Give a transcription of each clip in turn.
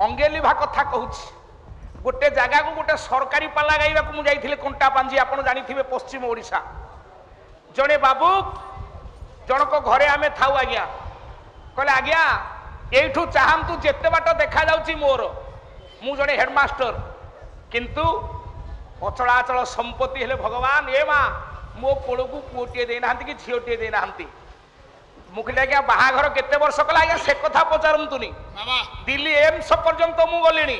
अंगेलिभा कथा कहूँ गोटे जगह को गोटे सरकारी पाला गाइबा को मुझे कंटा पांजी आप जानी पश्चिम ओडिशा जड़े बाबू जनक घरे आमे थाऊ आज्ञा कहले आज्ञा एठू चाहतु जेते बाट देखा जाउची मोर मु जड़े हेडमास्टर किंतु अचलाचल संपत्ति हेले भगवान ए माँ मो कोल को पुओटे देना कि झीटे देना मुखिले आज्ञा बाहाघर केते वर्ष कला आज्ञा से कथा पचारतुनी दिल्ली एम्स पर्यंत मु गलिनी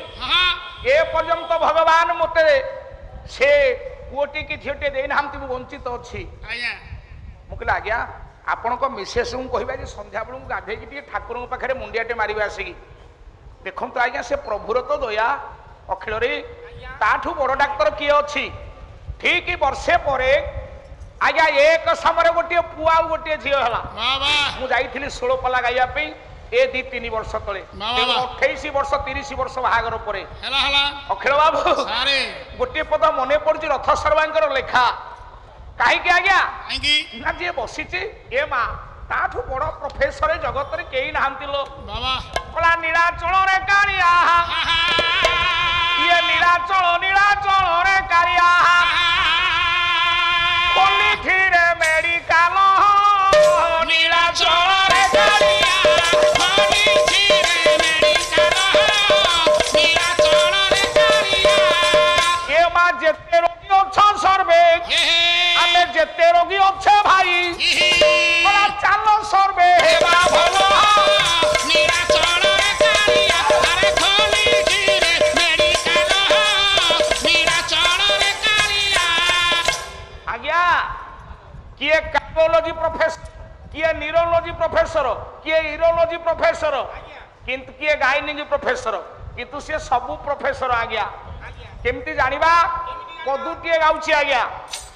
ए पर्यंत भगवान मते से पुओटी कि झीटे देना मु वंचित अच्छी मुखिले आज्ञा आपण को मिसेस को कहबा जे संध्या बेलू गाधे की ठाकुर पाखे मुंडियाटे मारे आसिकी देखो तो आज्ञा से प्रभुर तो दया अखिल रे ताठू बड़ डाक्तर किए अच्छी ठीक वर्षे परे आज्ञा एक समय गोटे पुआ गोटे झील है मुझे 16 पाला गाइबा ए 2-3 वर्ष तले 28 वर्ष 30 वर्ष बाहागर पर अखिल बाबू गोटे पद मन पड़ी रथ शर्मा लेखा कहीं आज्ञा ना जी बसीचे ए माँ ताठू बड़ प्रोफेसर जगत रे केही नाहंती लो कला नीलाचल रे कारिया ये नीलाचल रे कारिया कोली थीरे मेडिकल नीलाचल रे कारिया कोली थीरे मेडिकल नीलाचल रे कारिया ए माँ जेते रोगी अच्छा सर्वे आमे जेते रोगी अच्छे भाई बड़ा चालो सर्वे हेबा भलो नीलाचल रे कारिया अरे खोली गिरे मेडिकल नीलाचल रे कारिया आज्ञा किए कार्डियोलॉजी प्रोफेसर किए न्यूरोलॉजी प्रोफेसर किए यूरोलॉजी प्रोफेसर किंतु किए गायनिक प्रोफेसर किंतु से सब प्रोफेसर आज्ञा केमती जानिबा पदुटिए गाउची आज्ञा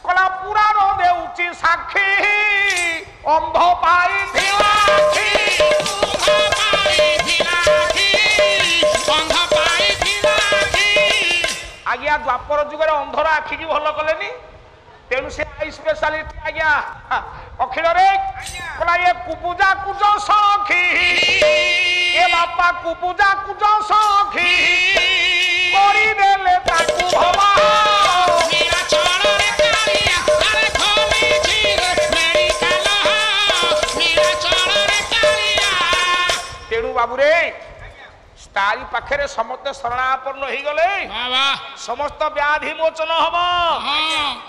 कला पुराण देउची साक्षी अंध पाई धिलाखी अंध पाई धिलाखी आज्ञा द्वापर जुगर अंधर आखि की भल कलेनी तेणु से आई स्पेशलिस्ट आज्ञा अखिल रे कला ये कुपूजा कुज सखी ए बापा कुपूजा कुज सखी करी देले ताकू भवा बाबू रे तारी पाखे समस्त शरणापन्न हो गले समस्त व्याधि मोचन हम।